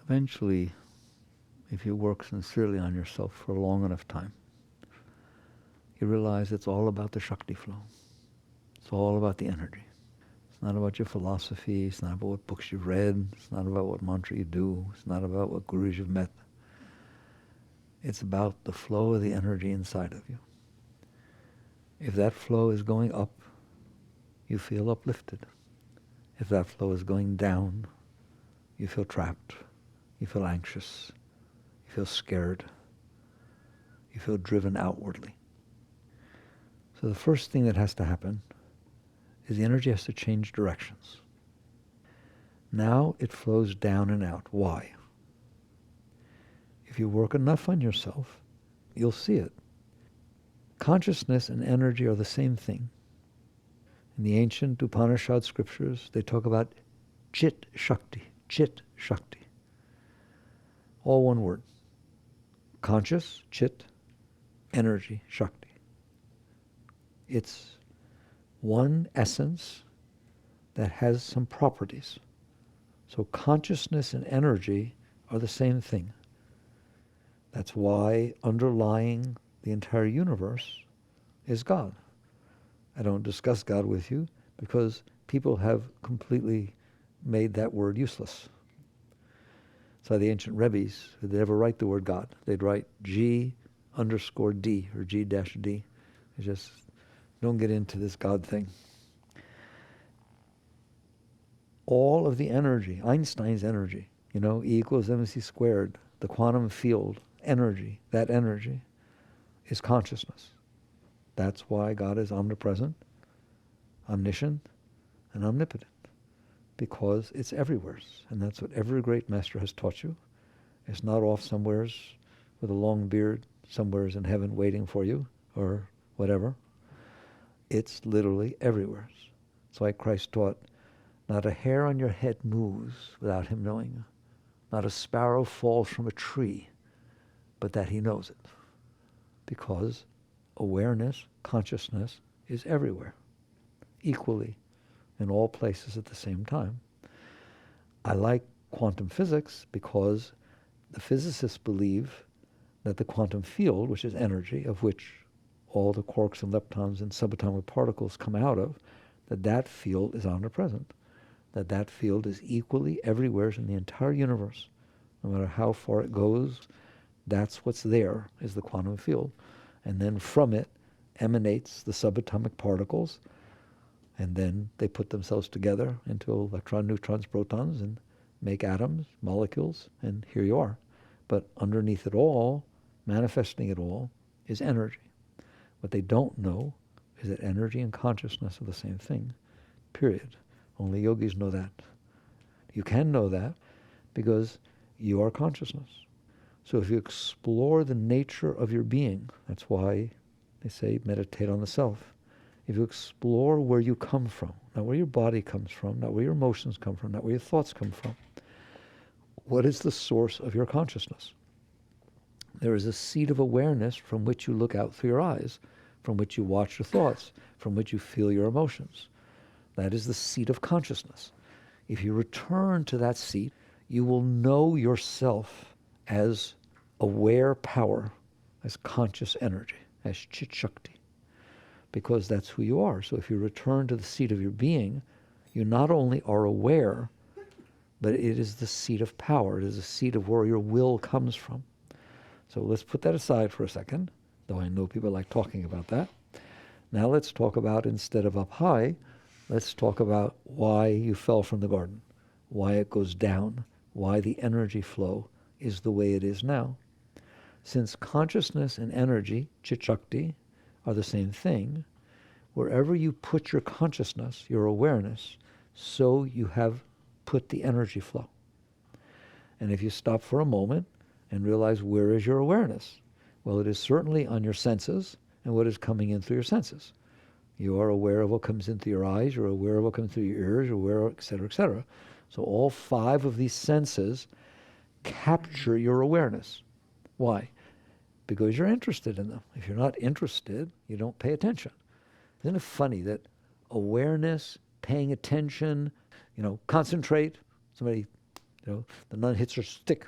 Eventually, if you work sincerely on yourself for a long enough time, you realize it's all about the Shakti flow. It's all about the energy. It's not about your philosophy. It's not about what books you've read. It's not about what mantra you do. It's not about what gurus you've met. It's about the flow of the energy inside of you. If that flow is going up, you feel uplifted. If that flow is going down, you feel trapped. You feel anxious. You feel scared. You feel driven outwardly. So the first thing that has to happen is the energy has to change directions. Now it flows down and out. Why? If you work enough on yourself, you'll see it. Consciousness and energy are the same thing. In the ancient Upanishad scriptures, they talk about Chit Shakti, Chit Shakti. All one word. Conscious, Chit, energy, Shakti. It's one essence that has some properties. So consciousness and energy are the same thing. That's why underlying the entire universe is God. I don't discuss God with you because people have completely made that word useless. So the ancient Rebbes, if they'd ever write the word God, they'd write G_D or G-D. They just don't get into this God thing. All of the energy, Einstein's energy, E equals mc squared, the quantum field, energy, that energy is consciousness. That's why God is omnipresent, omniscient, and omnipotent, because it's everywhere. And that's what every great master has taught you. It's not off somewheres with a long beard, somewheres in heaven waiting for you, or whatever. It's literally everywhere. That's why Christ taught, not a hair on your head moves without him knowing. Not a sparrow falls from a tree, but that he knows it. Because awareness, consciousness, is everywhere, equally, in all places at the same time. I like quantum physics because the physicists believe that the quantum field, which is energy, of which all the quarks and leptons and subatomic particles come out of, that field is omnipresent, that field is equally everywhere in the entire universe. No matter how far it goes, that's what's there, is the quantum field. And then from it emanates the subatomic particles, and then they put themselves together into electrons, neutrons, protons, and make atoms, molecules, and here you are. But underneath it all, manifesting it all, is energy. What they don't know is that energy and consciousness are the same thing, period. Only yogis know that. You can know that because you are consciousness. So if you explore the nature of your being, that's why they say meditate on the self. If you explore where you come from, not where your body comes from, not where your emotions come from, not where your thoughts come from, what is the source of your consciousness? There is a seat of awareness from which you look out through your eyes, from which you watch your thoughts, from which you feel your emotions. That is the seat of consciousness. If you return to that seat, you will know yourself as aware power, as conscious energy, as Chit Shakti, because that's who you are. So if you return to the seat of your being, you not only are aware, but it is the seat of power. It is the seat of where your will comes from. So let's put that aside for a second, though I know people like talking about that. Now let's talk about, instead of up high, let's talk about why you fell from the garden, why it goes down, why the energy flow is the way it is now. Since consciousness and energy, Chit Shakti, are the same thing, wherever you put your consciousness, your awareness, so you have put the energy flow. And if you stop for a moment and realize, where is your awareness? Well, it is certainly on your senses and what is coming in through your senses. You are aware of what comes in through your eyes, you're aware of what comes through your ears, you're aware of, et cetera, et cetera. So all 5 of these senses capture your awareness. Why? Because you're interested in them. If you're not interested, you don't pay attention. Isn't it funny that awareness, paying attention, concentrate, somebody The nun hits her stick.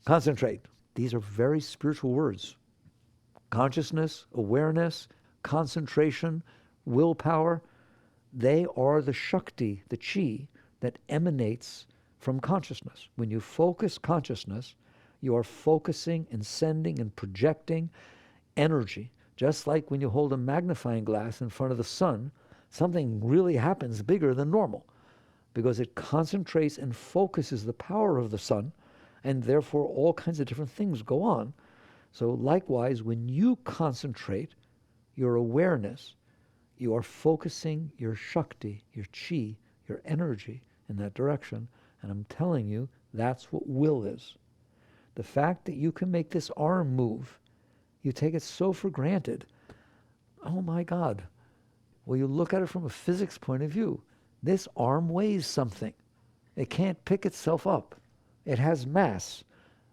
Concentrate. These are very spiritual words. Consciousness, awareness, concentration, willpower, they are the Shakti, the chi, that emanates from consciousness. When you focus consciousness, you are focusing and sending and projecting energy. Just like when you hold a magnifying glass in front of the sun, something really happens bigger than normal because it concentrates and focuses the power of the sun, and therefore all kinds of different things go on. So likewise, when you concentrate your awareness, you are focusing your Shakti, your chi, your energy in that direction. And I'm telling you, that's what will is. The fact that you can make this arm move, you take it so for granted. Oh my God. Well, you look at it from a physics point of view. This arm weighs something. It can't pick itself up. It has mass.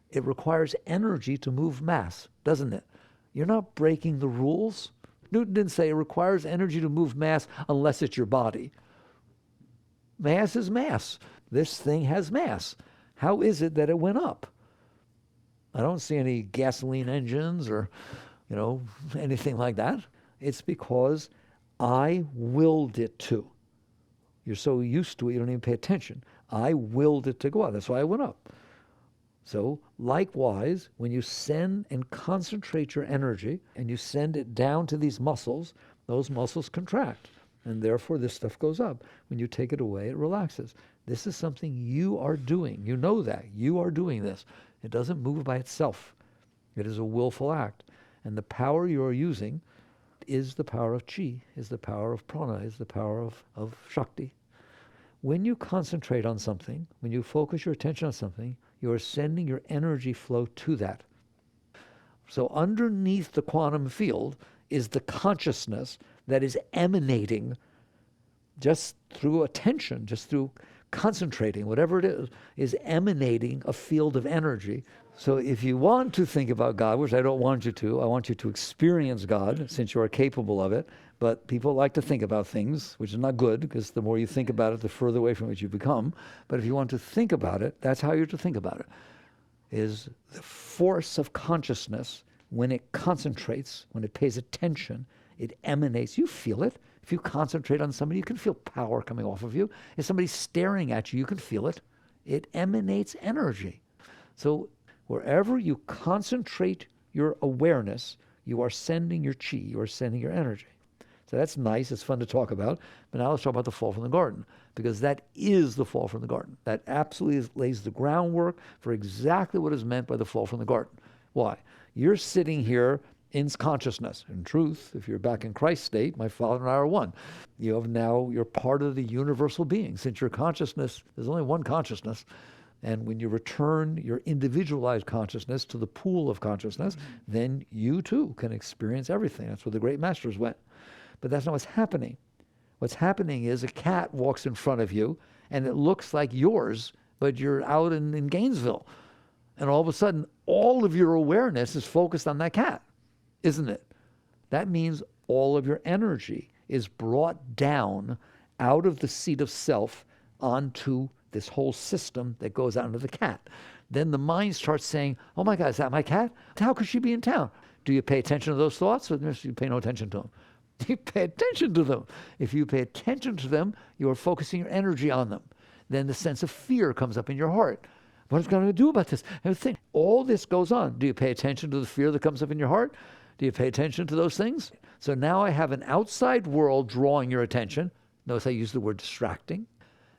It requires energy to move mass, doesn't it? You're not breaking the rules. Newton didn't say it requires energy to move mass unless it's your body. Mass is mass. This thing has mass. How is it that it went up? I don't see any gasoline engines or, anything like that. It's because I willed it to. You're so used to it, you don't even pay attention. I willed it to go up. That's why I went up. So likewise, when you send and concentrate your energy and you send it down to these muscles, those muscles contract. And therefore this stuff goes up. When you take it away, it relaxes. This is something you are doing. You know that. You are doing this. It doesn't move by itself. It is a willful act. And the power you are using is the power of chi, is the power of prana, is the power of Shakti. When you concentrate on something, when you focus your attention on something, you are sending your energy flow to that. So underneath the quantum field is the consciousness that is emanating just through attention, just through concentrating, whatever it is emanating a field of energy. So if you want to think about God, which I don't want you to, I want you to experience God since you are capable of it. But people like to think about things, which is not good, because the more you think about it, the further away from it you become. But if you want to think about it, that's how you're to think about it, is the force of consciousness. When it concentrates, when it pays attention, it emanates. You feel it. If you concentrate on somebody, you can feel power coming off of you. If somebody's staring at you, you can feel it. It emanates energy. So wherever you concentrate your awareness, you are sending your chi, you are sending your energy. So that's nice, it's fun to talk about. But now let's talk about the fall from the garden, because that is the fall from the garden. That absolutely lays the groundwork for exactly what is meant by the fall from the garden. Why? You're sitting here in consciousness. In truth, if you're back in Christ's state, my Father and I are one. You're part of the universal being. Since your consciousness, there's only one consciousness. And when you return your individualized consciousness to the pool of consciousness, then you too can experience everything. That's where the great masters went. But that's not what's happening. What's happening is a cat walks in front of you and it looks like yours, but you're out in Gainesville. And all of a sudden, all of your awareness is focused on that cat, isn't it? That means all of your energy is brought down out of the seat of self onto this whole system that goes out into the cat. Then the mind starts saying, oh my God, is that my cat? How could she be in town? Do you pay attention to those thoughts, or do you pay no attention to them? You pay attention to them. If you pay attention to them, you are focusing your energy on them. Then the sense of fear comes up in your heart. What is going to do about this? Everything. All this goes on. Do you pay attention to the fear that comes up in your heart? Do you pay attention to those things? So now I have an outside world drawing your attention. Notice I use the word distracting.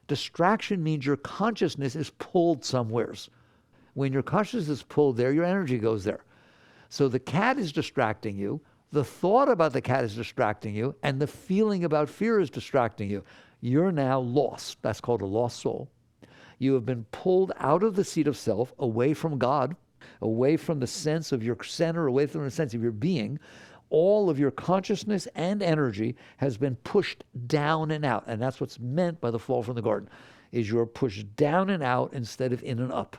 Distraction means your consciousness is pulled somewheres. When your consciousness is pulled there, your energy goes there. So the cat is distracting you. The thought about the cat is distracting you, and the feeling about fear is distracting you. You're now lost. That's called a lost soul. You have been pulled out of the seat of self, away from God, away from the sense of your center, away from the sense of your being. All of your consciousness and energy has been pushed down and out. And that's what's meant by the fall from the garden, is you're pushed down and out instead of in and up.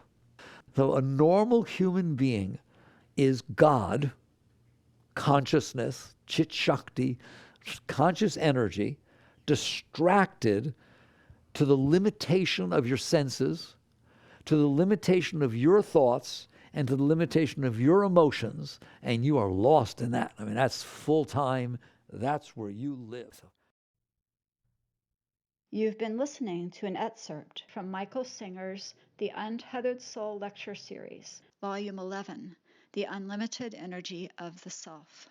So a normal human being is God, consciousness, chit shakti, conscious energy, distracted to the limitation of your senses, to the limitation of your thoughts and to the limitation of your emotions, and you are lost in that. I mean, that's full time. That's where you live. You've been listening to an excerpt from Michael Singer's The Untethered Soul Lecture Series, Volume 11, The Unlimited Energy of the Self.